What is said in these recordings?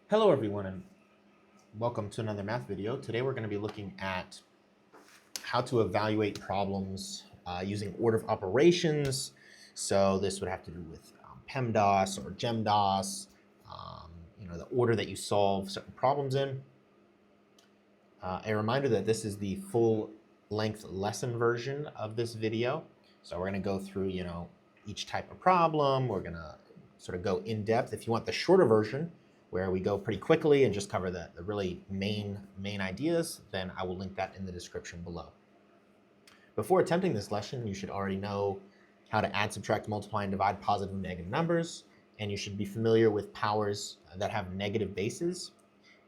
Hello everyone and welcome to another math video. Today we're going to be looking at how to evaluate problems using order of operations. So this would have to do with PEMDAS or GEMDAS, the order that you solve certain problems in. A reminder that this is the full length lesson version of this video. So we're going to go through, each type of problem. We're going to sort of go in depth. If you want the shorter version, where we go pretty quickly and just cover the really main ideas, then I will link that in the description below. Before attempting this lesson, you should already know how to add, subtract, multiply, and divide positive and negative numbers, and you should be familiar with powers that have negative bases.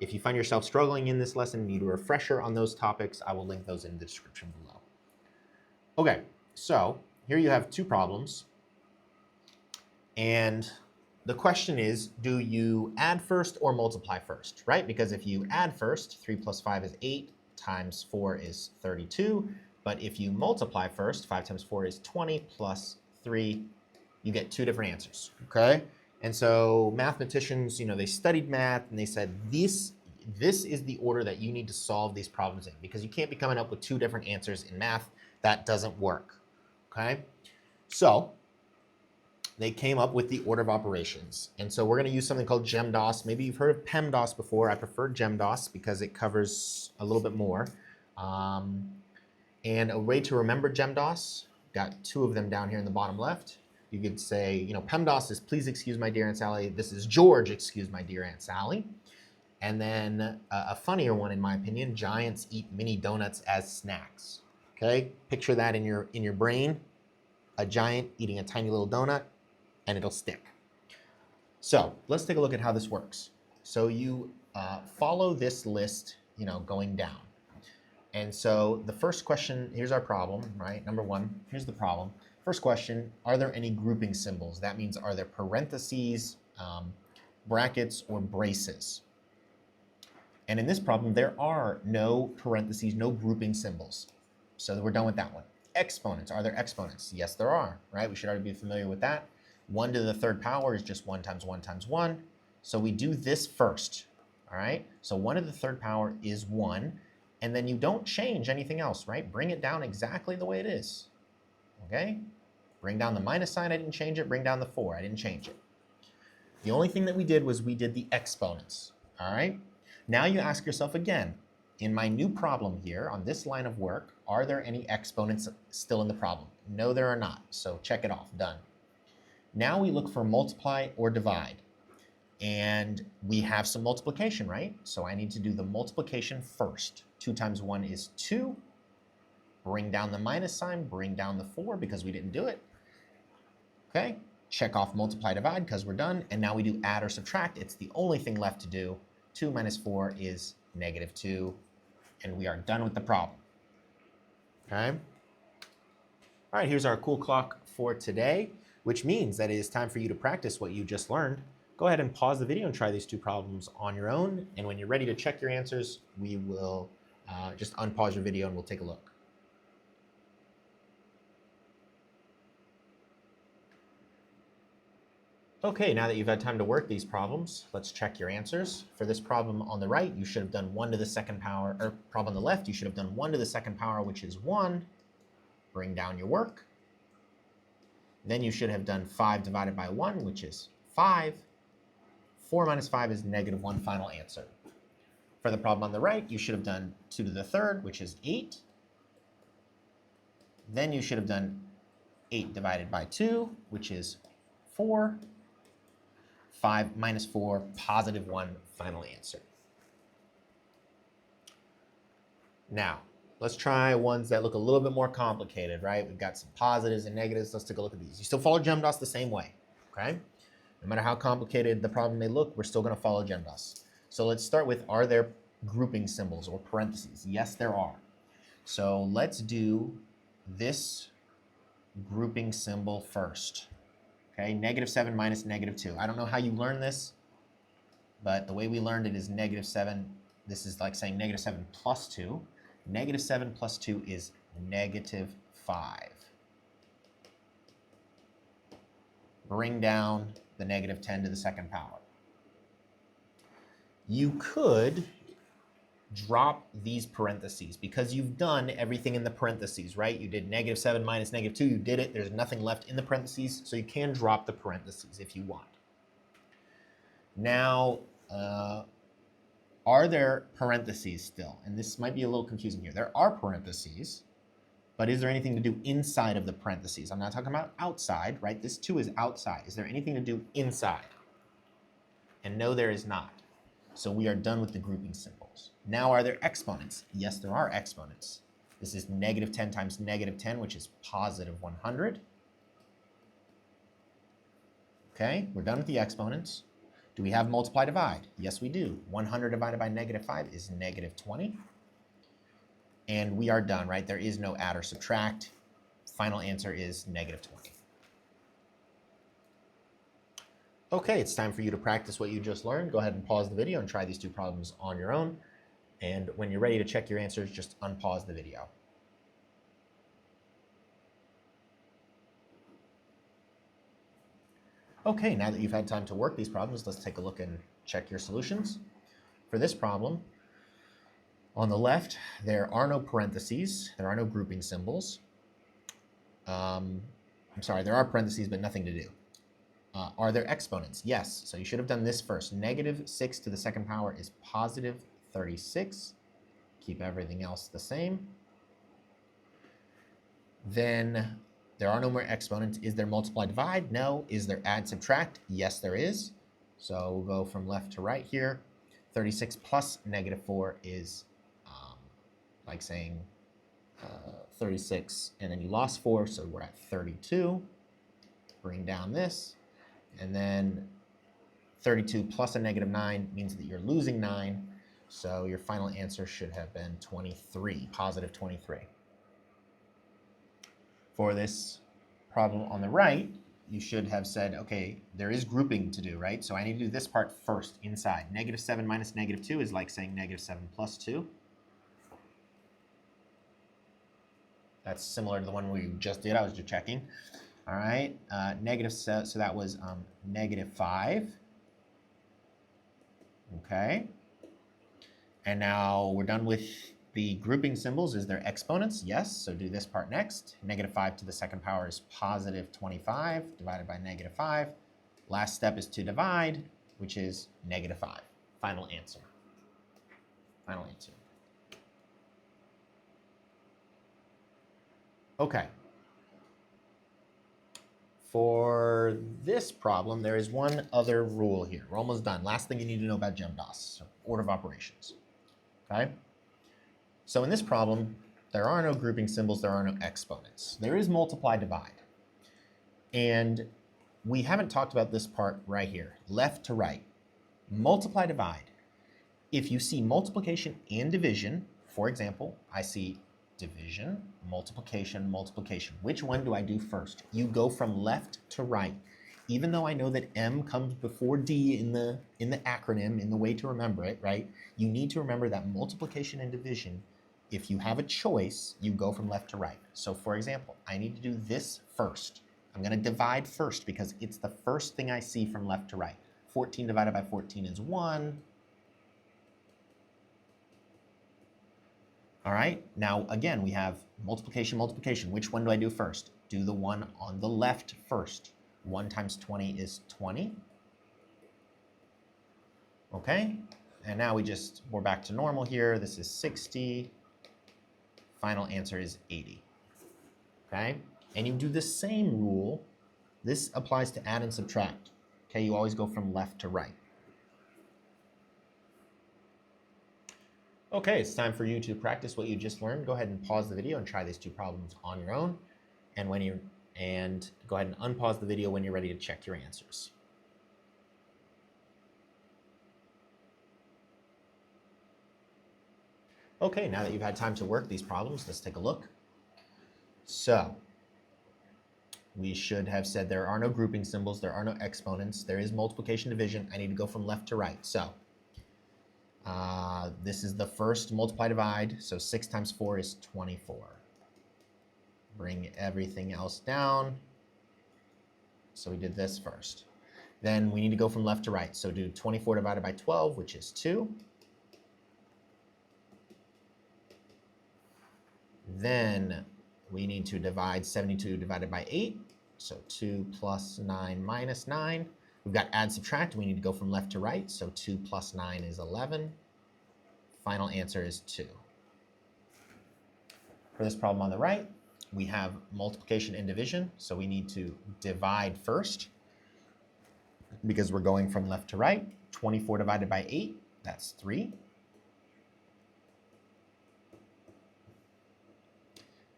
If you find yourself struggling in this lesson and need a refresher on those topics, I will link those in the description below. Okay, so here you have two problems, and the question is, do you add first or multiply first, right? Because if you add first, 3 plus 5 is 8, times 4 is 32. But if you multiply first, 5 times 4 is 20, plus 3, you get two different answers, okay? And so mathematicians, they studied math and they said, this is the order that you need to solve these problems in, because you can't be coming up with two different answers in math. That doesn't work, okay? So they came up with the order of operations. And so we're going to use something called GEMDAS. Maybe you've heard of PEMDAS before. I prefer GEMDAS because it covers a little bit more. And a way to remember GEMDAS, got two of them down here in the bottom left. You could say, PEMDAS is please excuse my dear Aunt Sally. This is George, excuse my dear Aunt Sally. And then a funnier one, in my opinion, giants eat mini donuts as snacks. Okay, picture that in your brain, a giant eating a tiny little donut, and it'll stick. So let's take a look at how this works. So you follow this list, going down. And so the first question, here's our problem, right? Number one, here's the problem. First question, are there any grouping symbols? That means, are there parentheses, brackets, or braces? And in this problem, there are no parentheses, no grouping symbols. So we're done with that one. Exponents, are there exponents? Yes, there are, right? We should already be familiar with that. 1 to the third power is just 1 times 1 times 1. So we do this first, all right? So 1 to the third power is 1, and then you don't change anything else, right? Bring it down exactly the way it is, okay? Bring down the minus sign, I didn't change it. Bring down the 4, I didn't change it. The only thing that we did was we did the exponents, all right? Now you ask yourself again, in my new problem here, on this line of work, are there any exponents still in the problem? No, there are not, so check it off, done. Now we look for multiply or divide, and we have some multiplication, right? So I need to do the multiplication first. 2 times 1 is 2. Bring down the minus sign, bring down the 4 because we didn't do it. Okay, check off multiply, divide because we're done, and now we do add or subtract. It's the only thing left to do. 2 minus 4 is negative 2, and we are done with the problem. Okay? All right, here's our cool clock for today, which means that it is time for you to practice what you just learned. Go ahead and pause the video and try these two problems on your own. And when you're ready to check your answers, we will just unpause your video and we'll take a look. Okay, now that you've had time to work these problems, let's check your answers. For this problem on the right, you should have done 1 to the second power, or problem on the left, you should have done 1 to the second power, which is 1. Bring down your work. Then you should have done 5 divided by 1, which is 5. 4 minus 5 is negative 1, final answer. For the problem on the right, you should have done 2 to the third, which is 8. Then you should have done 8 divided by 2, which is 4. 5 minus 4, positive 1, final answer. Now, let's try ones that look a little bit more complicated, right? We've got some positives and negatives. Let's take a look at these. You still follow GEMDAS the same way, okay? No matter how complicated the problem may look, we're still going to follow GEMDAS. So let's start with, are there grouping symbols or parentheses? Yes, there are. So let's do this grouping symbol first. Okay, negative 7 minus negative 2. I don't know how you learn this, but the way we learned it is negative 7. This is like saying negative 7 plus 2. Negative 7 plus 2 is negative 5. Bring down the negative 10 to the second power. you could drop these parentheses because you've done everything in the parentheses, right? You did -7 minus -2, you did it. There's nothing left in the parentheses, so you can drop the parentheses if you want. Now, are there parentheses still? And this might be a little confusing here. There are parentheses, but is there anything to do inside of the parentheses? I'm not talking about outside, right? This 2 is outside. Is there anything to do inside? And no, there is not. So we are done with the grouping symbols. Now, are there exponents? Yes, there are exponents. This is -10 times -10, which is +100. Okay, we're done with the exponents. Do we have multiply divide? Yes, we do. 100 divided by -5 is -20. And we are done, right? There is no add or subtract. Final answer is -20. Okay, it's time for you to practice what you just learned. Go ahead and pause the video and try these 2 problems on your own. And when you're ready to check your answers, just unpause the video. Okay, now that you've had time to work these problems, let's take a look and check your solutions. For this problem, on the left, there are no parentheses. There are no grouping symbols. I'm sorry, there are parentheses, but nothing to do. Are there exponents? Yes, so you should have done this first. -6 to the second power is +36. Keep everything else the same. Then there are no more exponents. Is there multiply divide? No. Is there add subtract? Yes, there is. So we'll go from left to right here. 36 plus -4 is like saying 36, and then you lost 4, so we're at 32. Bring down this. And then 32 plus a -9 means that you're losing 9. So your final answer should have been 23, +23. For this problem on the right, you should have said, okay, there is grouping to do, right? So I need to do this part first inside. -7 minus -2 is like saying -7 plus 2. That's similar to the one we just did. I was just checking. All right, so that was -5. Okay. And now we're done with the grouping symbols. Is there exponents? Yes, so do this part next. -5 to the second power is +25 divided by -5. Last step is to divide, which is -5. Final answer. Final answer. Okay. For this problem, there is one other rule here. We're almost done. Last thing you need to know about GEMDAS, so order of operations. Okay? So in this problem, there are no grouping symbols, there are no exponents. There is multiply divide. And we haven't talked about this part right here, left to right. Multiply divide. If you see multiplication and division, for example, I see division, multiplication, multiplication. Which one do I do first? You go from left to right. Even though I know that M comes before D in the acronym, in the way to remember it, right? You need to remember that multiplication and division, if you have a choice, you go from left to right. So for example, I need to do this first. I'm gonna divide first because it's the first thing I see from left to right. 14 divided by 14 is 1. All right, now again, we have multiplication, multiplication. Which one do I do first? Do the one on the left first. 1 times 20 is 20. Okay, and now we're back to normal here. This is 60. Final answer is 80. Okay, and you do the same rule. This applies to add and subtract. Okay, you always go from left to right. Okay, it's time for you to practice what you just learned. Go ahead and pause the video and try these 2 problems on your own. And go ahead and unpause the video when you're ready to check your answers. Okay, now that you've had time to work these problems, let's take a look. So, we should have said there are no grouping symbols, there are no exponents, there is multiplication, division. I need to go from left to right. So, this is the first multiply divide, so 6 times 4 is 24. Bring everything else down. So we did this first. Then we need to go from left to right. So do 24 divided by 12, which is 2. Then we need to divide 72 divided by 8. So 2 plus 9 minus 9. We've got add, subtract. We need to go from left to right. So 2 plus 9 is 11. Final answer is 2. For this problem on the right, we have multiplication and division. So we need to divide first because we're going from left to right. 24 divided by 8, that's 3.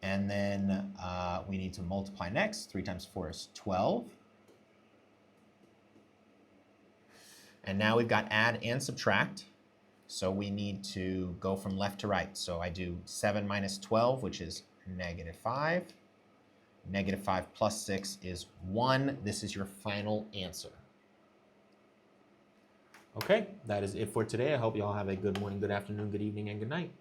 And then we need to multiply next. 3 times 4 is 12. And now we've got add and subtract. So we need to go from left to right. So I do 7 minus 12, which is -5. -5 plus 6 is 1. This is your final answer. Okay, that is it for today. I hope you all have a good morning, good afternoon, good evening, and good night.